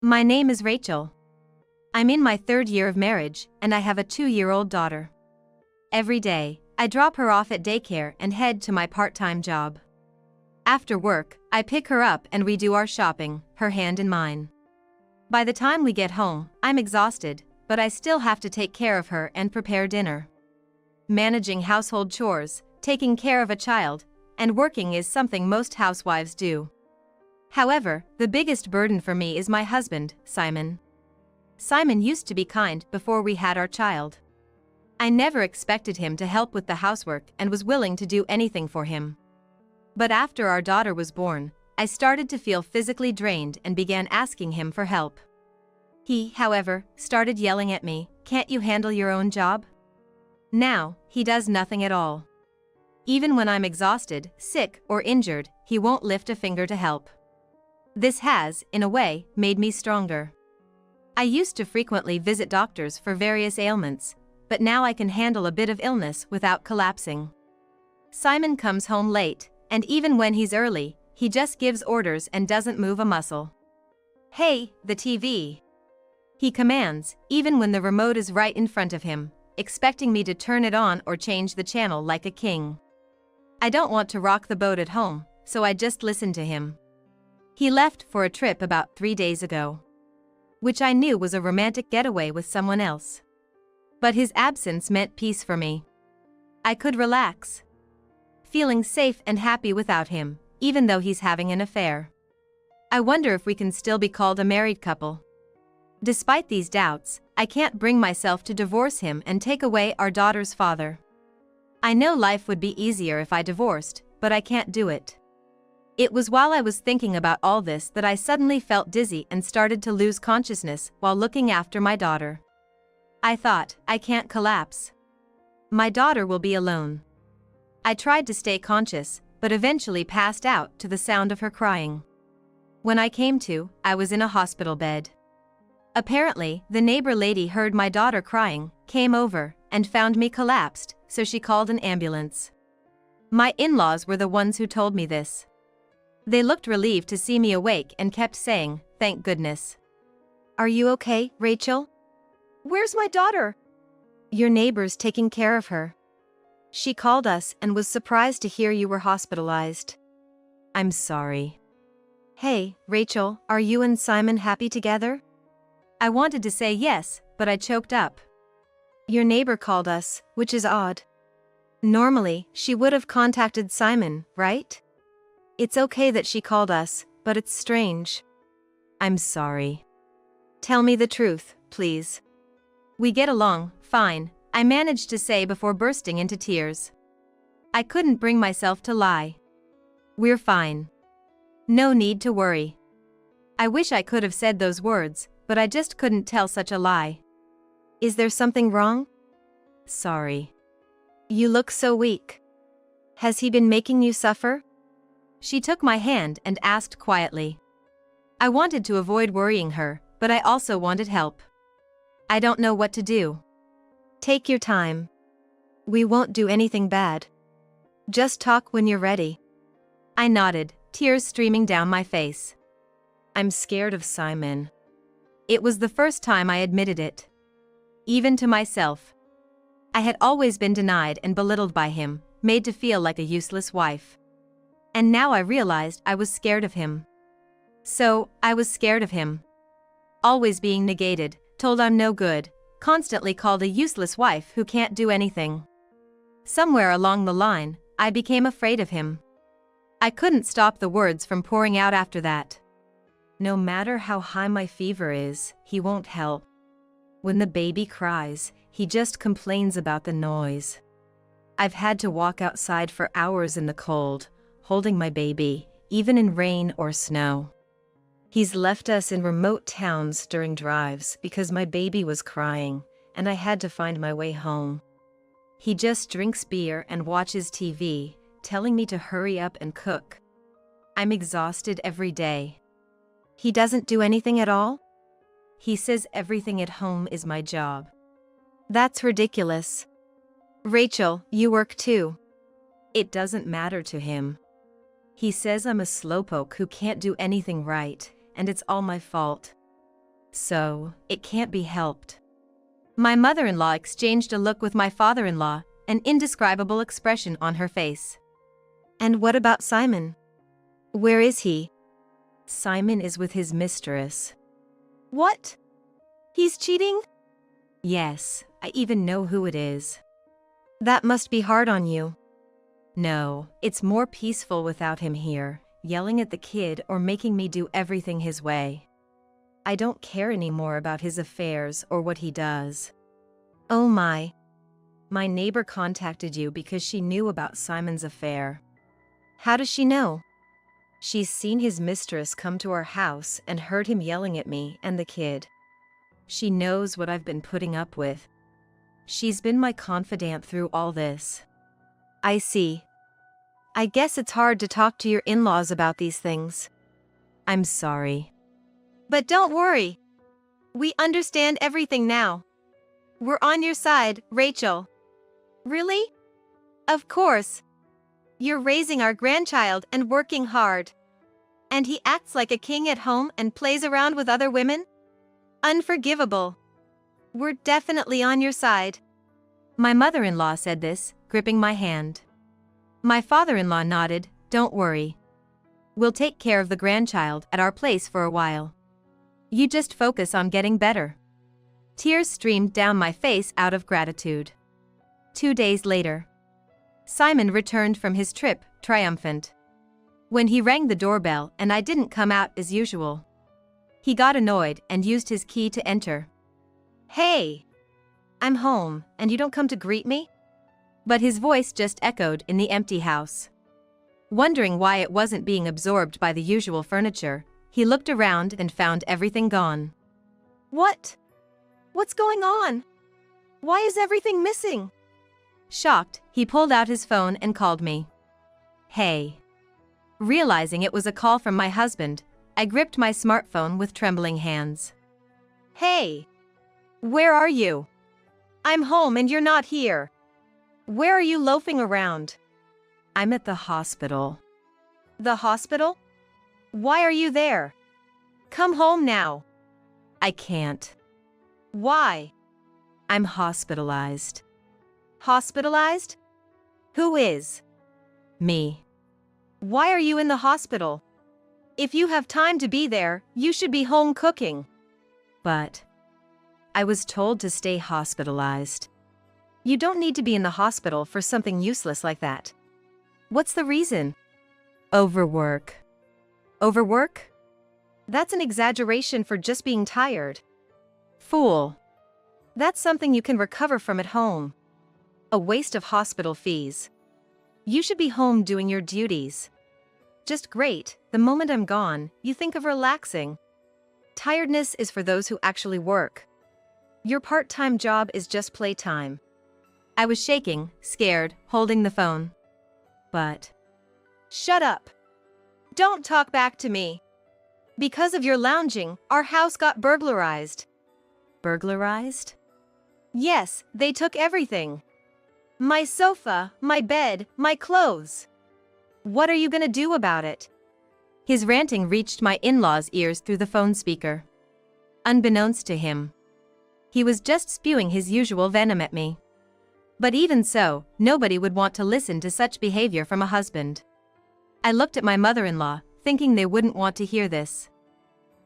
My name is Rachel. I'm in my 3rd year of marriage, and I have a 2-year-old daughter. Every day, I drop her off at daycare and head to my part-time job. After work, I pick her up and we do our shopping, her hand in mine. By the time we get home, I'm exhausted, but I still have to take care of her and prepare dinner. Managing household chores, taking care of a child, and working is something most housewives do. However, the biggest burden for me is my husband, Simon. Simon used to be kind before we had our child. I never expected him to help with the housework and was willing to do anything for him. But after our daughter was born, I started to feel physically drained and began asking him for help. He, however, started yelling at me, "Can't you handle your own job?" Now, he does nothing at all. Even when I'm exhausted, sick, or injured, he won't lift a finger to help. This has, in a way, made me stronger. I used to frequently visit doctors for various ailments, but now I can handle a bit of illness without collapsing. Simon comes home late, and even when he's early, he just gives orders and doesn't move a muscle. "Hey, the TV!" he commands, even when the remote is right in front of him, expecting me to turn it on or change the channel like a king. I don't want to rock the boat at home, so I just listen to him. He left for a trip about 3 days ago, which I knew was a romantic getaway with someone else. But his absence meant peace for me. I could relax, feeling safe and happy without him, even though he's having an affair. I wonder if we can still be called a married couple. Despite these doubts, I can't bring myself to divorce him and take away our daughter's father. I know life would be easier if I divorced, but I can't do it. It was while I was thinking about all this that I suddenly felt dizzy and started to lose consciousness while looking after my daughter. I thought, I can't collapse. My daughter will be alone. I tried to stay conscious, but eventually passed out to the sound of her crying. When I came to, I was in a hospital bed. Apparently, the neighbor lady heard my daughter crying, came over, and found me collapsed, so she called an ambulance. My in-laws were the ones who told me this. They looked relieved to see me awake and kept saying, "Thank goodness." "Are you okay, Rachel?" "Where's my daughter?" "Your neighbor's taking care of her. She called us and was surprised to hear you were hospitalized." "I'm sorry." "Hey, Rachel, are you and Simon happy together?" I wanted to say yes, but I choked up. "Your neighbor called us, which is odd. Normally, she would have contacted Simon, right? It's okay that she called us, but it's strange." "I'm sorry." "Tell me the truth, please." "We get along, fine," I managed to say before bursting into tears. I couldn't bring myself to lie. "We're fine. No need to worry." I wish I could have said those words, but I just couldn't tell such a lie. "Is there something wrong?" "Sorry. You look so weak. Has he been making you suffer?" She took my hand and asked quietly. I wanted to avoid worrying her, but I also wanted help. "I don't know what to do." "Take your time. We won't do anything bad. Just talk when you're ready." I nodded, tears streaming down my face. "I'm scared of Simon." It was the first time I admitted it. Even to myself. I had always been denied and belittled by him, made to feel like a useless wife. And now I realized I was scared of him. So, I was scared of him. Always being negated, told I'm no good, constantly called a useless wife who can't do anything. Somewhere along the line, I became afraid of him. I couldn't stop the words from pouring out after that. "No matter how high my fever is, he won't help. When the baby cries, he just complains about the noise. I've had to walk outside for hours in the cold, holding my baby, even in rain or snow. He's left us in remote towns during drives because my baby was crying, and I had to find my way home. He just drinks beer and watches TV, telling me to hurry up and cook. I'm exhausted every day." "He doesn't do anything at all?" "He says everything at home is my job." "That's ridiculous." "Rachel, you work too." "It doesn't matter to him. He says I'm a slowpoke who can't do anything right, and it's all my fault." So, it can't be helped. My mother-in-law exchanged a look with my father-in-law, an indescribable expression on her face. And what about Simon? Where is he? Simon is with his mistress. What? He's cheating? Yes, I even know who it is. That must be hard on you. No, it's more peaceful without him here, yelling at the kid or making me do everything his way. I don't care anymore about his affairs or what he does. Oh my. My neighbor contacted you because she knew about Simon's affair. How does she know? She's seen his mistress come to our house and heard him yelling at me and the kid. She knows what I've been putting up with. She's been my confidant through all this. I see. I guess it's hard to talk to your in-laws about these things. I'm sorry. But don't worry. We understand everything now. We're on your side, Rachel. Really? Of course. You're raising our grandchild and working hard. And he acts like a king at home and plays around with other women? Unforgivable. We're definitely on your side. My mother-in-law said this, gripping my hand. My father-in-law nodded, don't worry. We'll take care of the grandchild at our place for a while. You just focus on getting better. Tears streamed down my face out of gratitude. 2 days later. Simon returned from his trip, triumphant. When he rang the doorbell and I didn't come out as usual, he got annoyed and used his key to enter. Hey! I'm home, and you don't come to greet me? But his voice just echoed in the empty house. Wondering why it wasn't being absorbed by the usual furniture, he looked around and found everything gone. What? What's going on? Why is everything missing? Shocked, he pulled out his phone and called me. Hey. Realizing it was a call from my husband, I gripped my smartphone with trembling hands. Hey. Where are you? I'm home and you're not here. Where are you loafing around? I'm at the hospital. The hospital? Why are you there? Come home now. I can't. Why? I'm hospitalized. Hospitalized? Who is? Me. Why are you in the hospital? If you have time to be there, you should be home cooking. But I was told to stay hospitalized. You don't need to be in the hospital for something useless like that. What's the reason? Overwork. Overwork? That's an exaggeration for just being tired. Fool. That's something you can recover from at home. A waste of hospital fees. You should be home doing your duties. Just great, the moment I'm gone, you think of relaxing. Tiredness is for those who actually work. Your part-time job is just playtime. I was shaking, scared, holding the phone. But shut up. Don't talk back to me. Because of your lounging, our house got burglarized. Burglarized? Yes, they took everything. My sofa, my bed, my clothes. What are you gonna do about it? His ranting reached my in-laws' ears through the phone speaker. Unbeknownst to him, he was just spewing his usual venom at me. But even so, nobody would want to listen to such behavior from a husband. I looked at my mother-in-law, thinking they wouldn't want to hear this.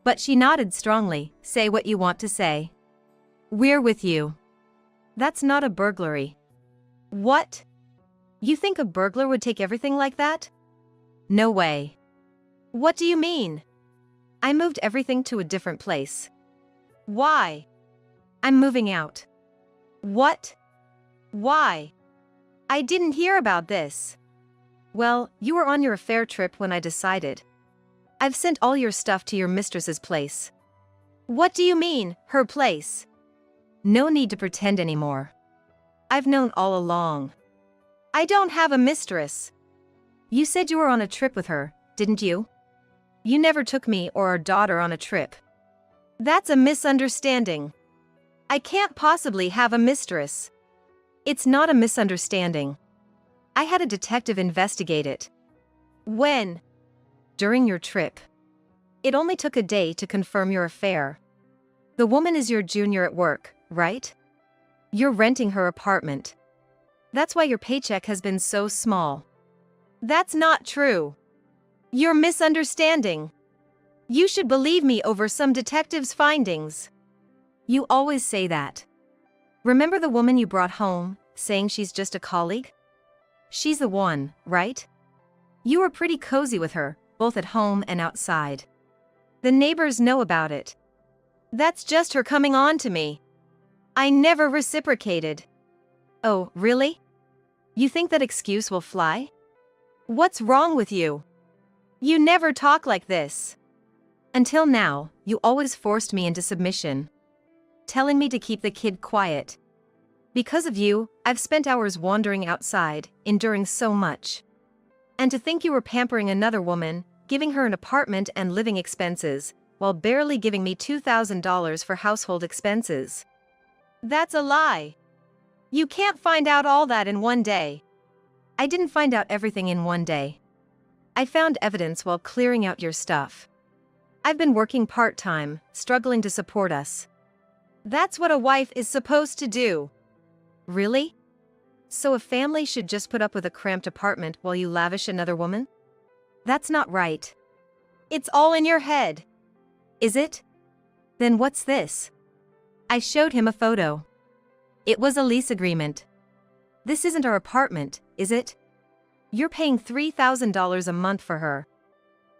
But she nodded strongly, say what you want to say. We're with you. That's not a burglary. What? You think a burglar would take everything like that? No way. What do you mean? I moved everything to a different place. Why? I'm moving out. What? Why? I didn't hear about this. Well, you were on your affair trip when I decided. I've sent all your stuff to your mistress's place. What do you mean, her place? No need to pretend anymore. I've known all along. I don't have a mistress. You said you were on a trip with her, didn't you? You never took me or our daughter on a trip. That's a misunderstanding. I can't possibly have a mistress. It's not a misunderstanding. I had a detective investigate it. When? During your trip. It only took a day to confirm your affair. The woman is your junior at work, right? You're renting her apartment. That's why your paycheck has been so small. That's not true. You're misunderstanding. You should believe me over some detective's findings. You always say that. Remember the woman you brought home, saying she's just a colleague? She's the one, right? You were pretty cozy with her, both at home and outside. The neighbors know about it. That's just her coming on to me. I never reciprocated. Oh, really? You think that excuse will fly? What's wrong with you? You never talk like this. Until now, you always forced me into submission, telling me to keep the kid quiet. Because of you, I've spent hours wandering outside, enduring so much. And to think you were pampering another woman, giving her an apartment and living expenses, while barely giving me $2,000 for household expenses. That's a lie. You can't find out all that in one day. I didn't find out everything in one day. I found evidence while clearing out your stuff. I've been working part-time, struggling to support us. That's what a wife is supposed to do. Really? So a family should just put up with a cramped apartment while you lavish another woman? That's not right. It's all in your head. Is it? Then what's this? I showed him a photo. It was a lease agreement. This isn't our apartment, is it? You're paying $3,000 a month for her.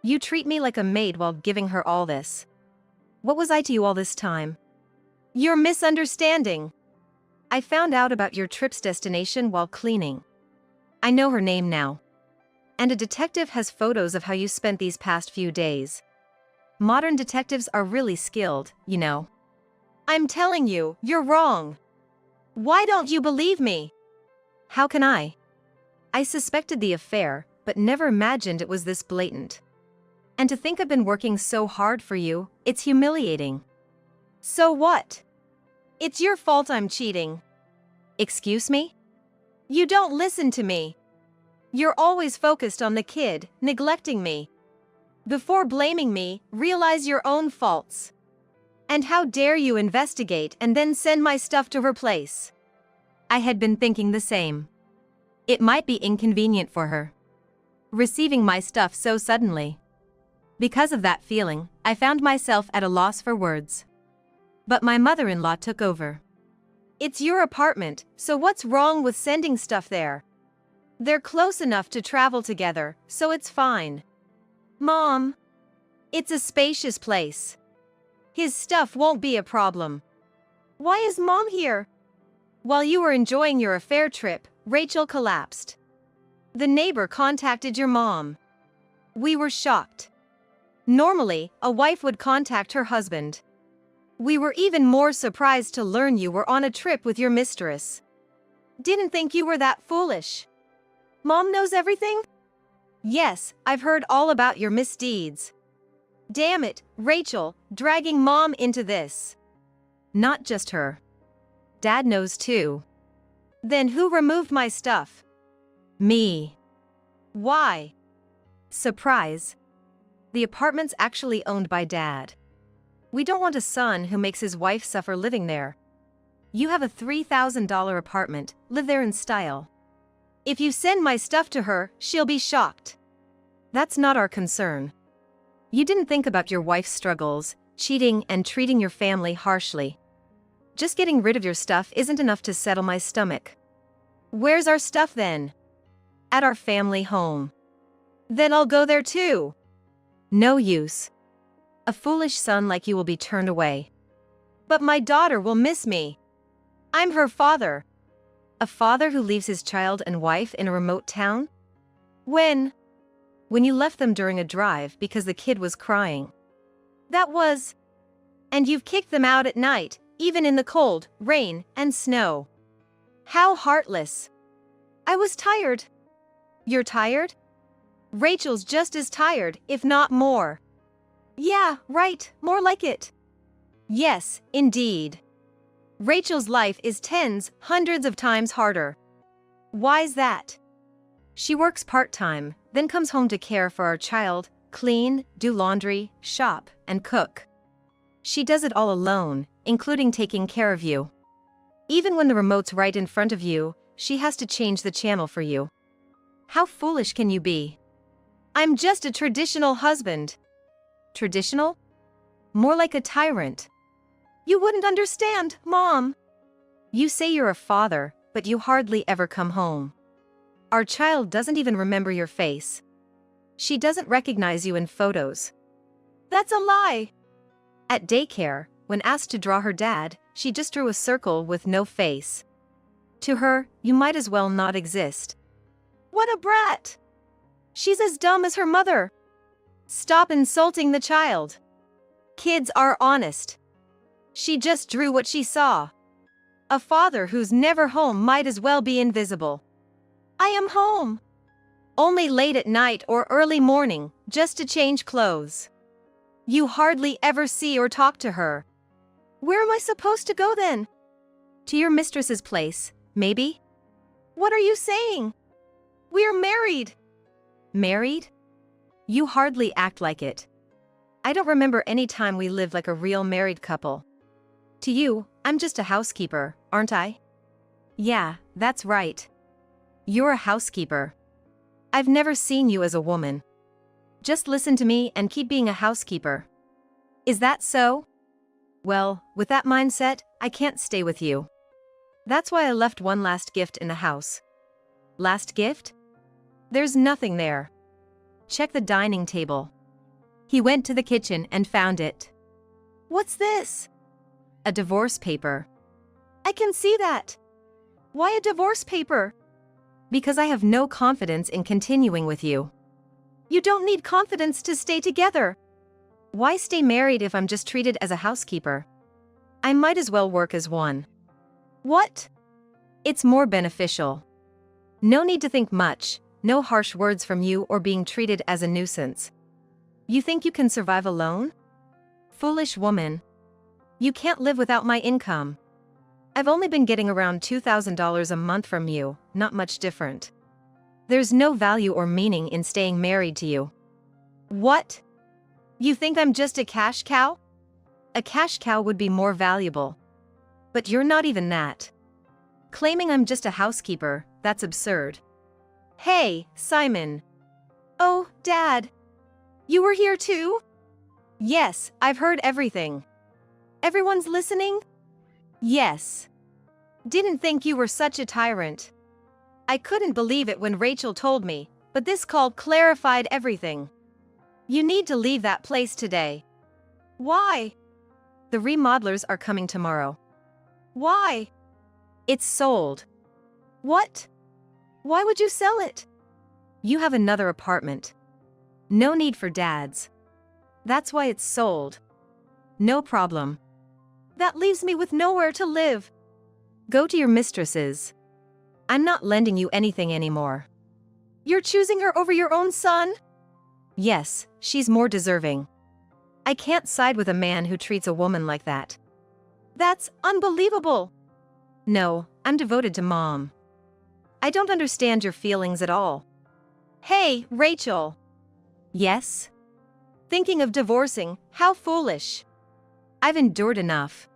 You treat me like a maid while giving her all this. What was I to you all this time? You're misunderstanding. I found out about your trip's destination while cleaning. I know her name now. And a detective has photos of how you spent these past few days. Modern detectives are really skilled, you know. I'm telling you, you're wrong. Why don't you believe me? How can I? I suspected the affair, but never imagined it was this blatant. And to think I've been working so hard for you, it's humiliating. So what? It's your fault I'm cheating. Excuse me? You don't listen to me. You're always focused on the kid, neglecting me. Before blaming me, realize your own faults. And how dare you investigate and then send my stuff to her place? I had been thinking the same. It might be inconvenient for her, receiving my stuff so suddenly. Because of that feeling, I found myself at a loss for words. But my mother-in-law took over. It's your apartment, so what's wrong with sending stuff there? They're close enough to travel together, so it's fine. Mom, it's a spacious place. His stuff won't be a problem. Why is Mom here? While you were enjoying your affair trip, Rachel collapsed. The neighbor contacted your mom. We were shocked. Normally, a wife would contact her husband. We were even more surprised to learn you were on a trip with your mistress. Didn't think you were that foolish. Mom knows everything? Yes, I've heard all about your misdeeds. Damn it, Rachel, dragging Mom into this. Not just her. Dad knows too. Then who removed my stuff? Me. Why? Surprise. The apartment's actually owned by Dad. We don't want a son who makes his wife suffer living there. You have a $3,000 apartment, live there in style. If you send my stuff to her, she'll be shocked. That's not our concern. You didn't think about your wife's struggles, cheating and treating your family harshly. Just getting rid of your stuff isn't enough to settle my stomach. Where's our stuff then? At our family home. Then I'll go there too. No use. A foolish son like you will be turned away. But my daughter will miss me. I'm her father. A father who leaves his child and wife in a remote town? When? When you left them during a drive because the kid was crying. That was. And you've kicked them out at night, even in the cold, rain, and snow. How heartless. I was tired. You're tired? Rachel's just as tired, if not more. Yeah, right, more like it. Yes, indeed. Rachel's life is tens, hundreds of times harder. Why's that? She works part-time, then comes home to care for our child, clean, do laundry, shop, and cook. She does it all alone, including taking care of you. Even when the remote's right in front of you, she has to change the channel for you. How foolish can you be? I'm just a traditional husband. Traditional? More like a tyrant. You wouldn't understand, Mom. You say you're a father, but you hardly ever come home. Our child doesn't even remember your face. She doesn't recognize you in photos. That's a lie. At daycare, when asked to draw her dad, she just drew a circle with no face. To her, you might as well not exist. What a brat! She's as dumb as her mother. Stop insulting the child. Kids are honest. She just drew what she saw. A father who's never home might as well be invisible. I am home. Only late at night or early morning, just to change clothes. You hardly ever see or talk to her. Where am I supposed to go then? To your mistress's place, maybe? What are you saying? We are married. Married? You hardly act like it. I don't remember any time we lived like a real married couple. To you, I'm just a housekeeper, aren't I? Yeah, that's right. You're a housekeeper. I've never seen you as a woman. Just listen to me and keep being a housekeeper. Is that so? Well, with that mindset, I can't stay with you. That's why I left one last gift in the house. Last gift? There's nothing there. Check the dining table. He went to the kitchen and found it. What's this? A divorce paper. I can see that. Why a divorce paper? Because I have no confidence in continuing with you. You don't need confidence to stay together. Why stay married if I'm just treated as a housekeeper? I might as well work as one. What? It's more beneficial. No need to think much, no harsh words from you or being treated as a nuisance. You think you can survive alone? Foolish woman. You can't live without my income. I've only been getting around $2,000 a month from you, not much different. There's no value or meaning in staying married to you. What? You think I'm just a cash cow? A cash cow would be more valuable. But you're not even that. Claiming I'm just a housekeeper, that's absurd. Hey, Simon. Oh, Dad. You were here too? Yes, I've heard everything. Everyone's listening? Yes. Didn't think you were such a tyrant. I couldn't believe it when Rachel told me, but this call clarified everything. You need to leave that place today. Why? The remodelers are coming tomorrow. Why? It's sold. What? Why would you sell it? You have another apartment. No need for Dad's. That's why it's sold. No problem. That leaves me with nowhere to live. Go to your mistress's. I'm not lending you anything anymore. You're choosing her over your own son? Yes, she's more deserving. I can't side with a man who treats a woman like that. That's unbelievable. No, I'm devoted to Mom. I don't understand your feelings at all. Hey, Rachel. Yes? Thinking of divorcing, how foolish. I've endured enough.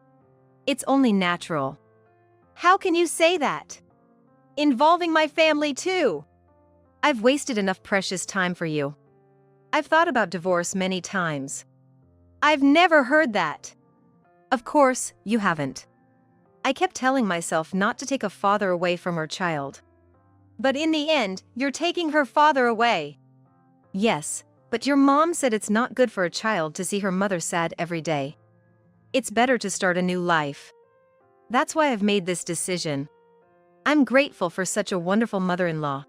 It's only natural. How can you say that? Involving my family too. I've wasted enough precious time for you. I've thought about divorce many times. I've never heard that. Of course, you haven't. I kept telling myself not to take a father away from her child. But in the end, you're taking her father away. Yes, but your mom said it's not good for a child to see her mother sad every day. It's better to start a new life. That's why I've made this decision. I'm grateful for such a wonderful mother-in-law.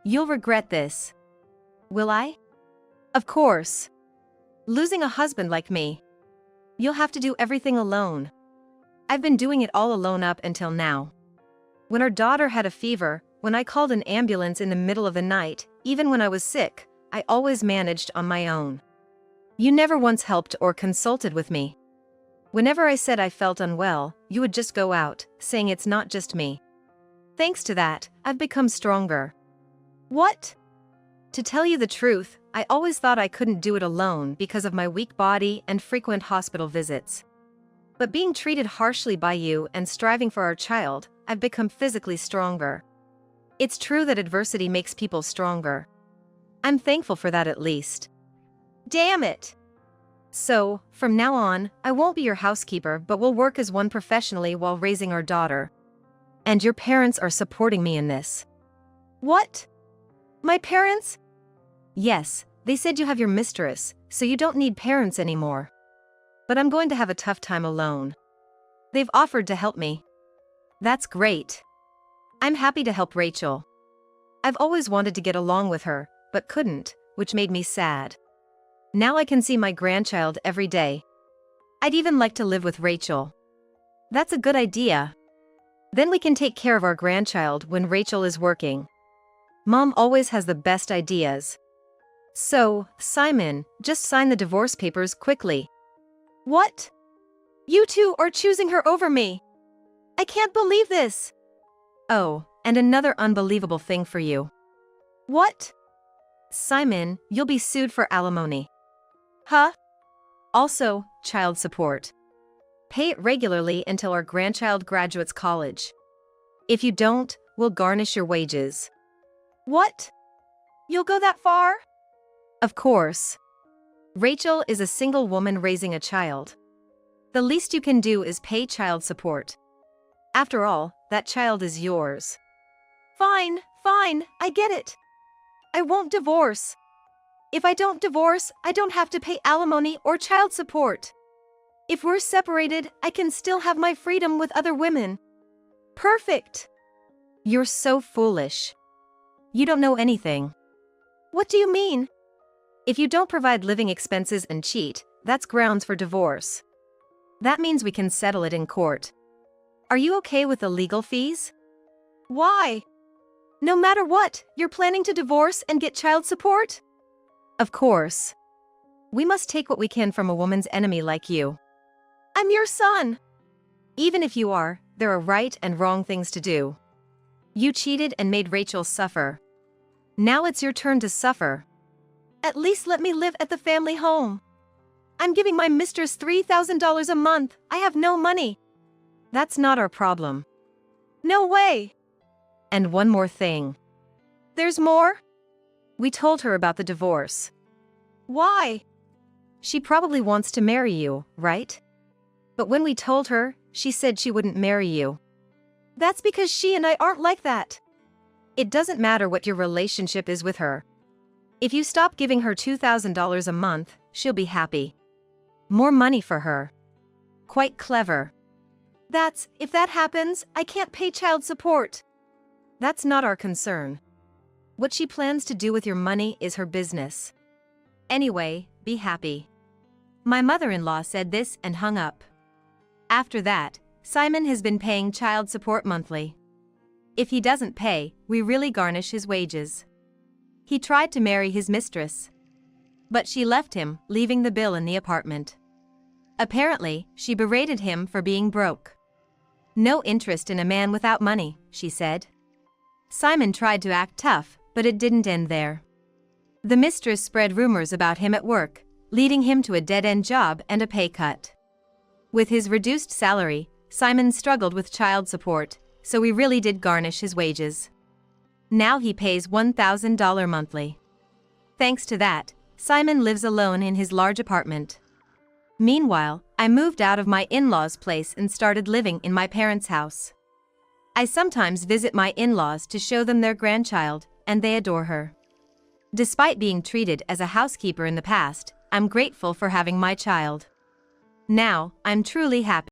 You'll regret this. Will I? Of course. Losing a husband like me. You'll have to do everything alone. I've been doing it all alone up until now. When our daughter had a fever, when I called an ambulance in the middle of the night, even when I was sick, I always managed on my own. You never once helped or consulted with me. Whenever I said I felt unwell, you would just go out, saying it's not just me. Thanks to that, I've become stronger. What? To tell you the truth, I always thought I couldn't do it alone because of my weak body and frequent hospital visits. But being treated harshly by you and striving for our child, I've become physically stronger. It's true that adversity makes people stronger. I'm thankful for that at least. Damn it! So, from now on, I won't be your housekeeper but will work as one professionally while raising our daughter. And your parents are supporting me in this. What? My parents? Yes, they said you have your mistress, so you don't need parents anymore. But I'm going to have a tough time alone. They've offered to help me. That's great. I'm happy to help Rachel. I've always wanted to get along with her, but couldn't, which made me sad. Now I can see my grandchild every day. I'd even like to live with Rachel. That's a good idea. Then we can take care of our grandchild when Rachel is working. Mom always has the best ideas. So, Simon, just sign the divorce papers quickly. What? You two are choosing her over me. I can't believe this. Oh, and another unbelievable thing for you. What? Simon, you'll be sued for alimony. Huh? Also, child support. Pay it regularly until our grandchild graduates college. If you don't, we'll garnish your wages. What? You'll go that far? Of course. Rachel is a single woman raising a child. The least you can do is pay child support. After all, that child is yours. Fine, I get it. I won't divorce. If I don't divorce, I don't have to pay alimony or child support. If we're separated, I can still have my freedom with other women. Perfect. You're so foolish. You don't know anything. What do you mean? If you don't provide living expenses and cheat, that's grounds for divorce. That means we can settle it in court. Are you okay with the legal fees? Why? No matter what, you're planning to divorce and get child support? Of course. We must take what we can from a woman's enemy like you. I'm your son. Even if you are, there are right and wrong things to do. You cheated and made Rachel suffer. Now it's your turn to suffer. At least let me live at the family home. I'm giving my mistress $3,000 a month. I have no money. That's not our problem. No way. And one more thing. There's more? We told her about the divorce. Why? She probably wants to marry you, right? But when we told her, she said she wouldn't marry you. That's because she and I aren't like that. It doesn't matter what your relationship is with her. If you stop giving her $2,000 a month, she'll be happy. More money for her. Quite clever. If that happens, I can't pay child support. That's not our concern. What she plans to do with your money is her business. Anyway, be happy. My mother-in-law said this and hung up. After that, Simon has been paying child support monthly. If he doesn't pay, we really garnish his wages. He tried to marry his mistress. But she left him, leaving the bill in the apartment. Apparently, she berated him for being broke. No interest in a man without money, she said. Simon tried to act tough, but it didn't end there. The mistress spread rumors about him at work, leading him to a dead-end job and a pay cut. With his reduced salary, Simon struggled with child support, so we really did garnish his wages. Now he pays $1,000 monthly. Thanks to that, Simon lives alone in his large apartment. Meanwhile, I moved out of my in-laws' place and started living in my parents' house. I sometimes visit my in-laws to show them their grandchild, and they adore her. Despite being treated as a housekeeper in the past, I'm grateful for having my child. Now, I'm truly happy.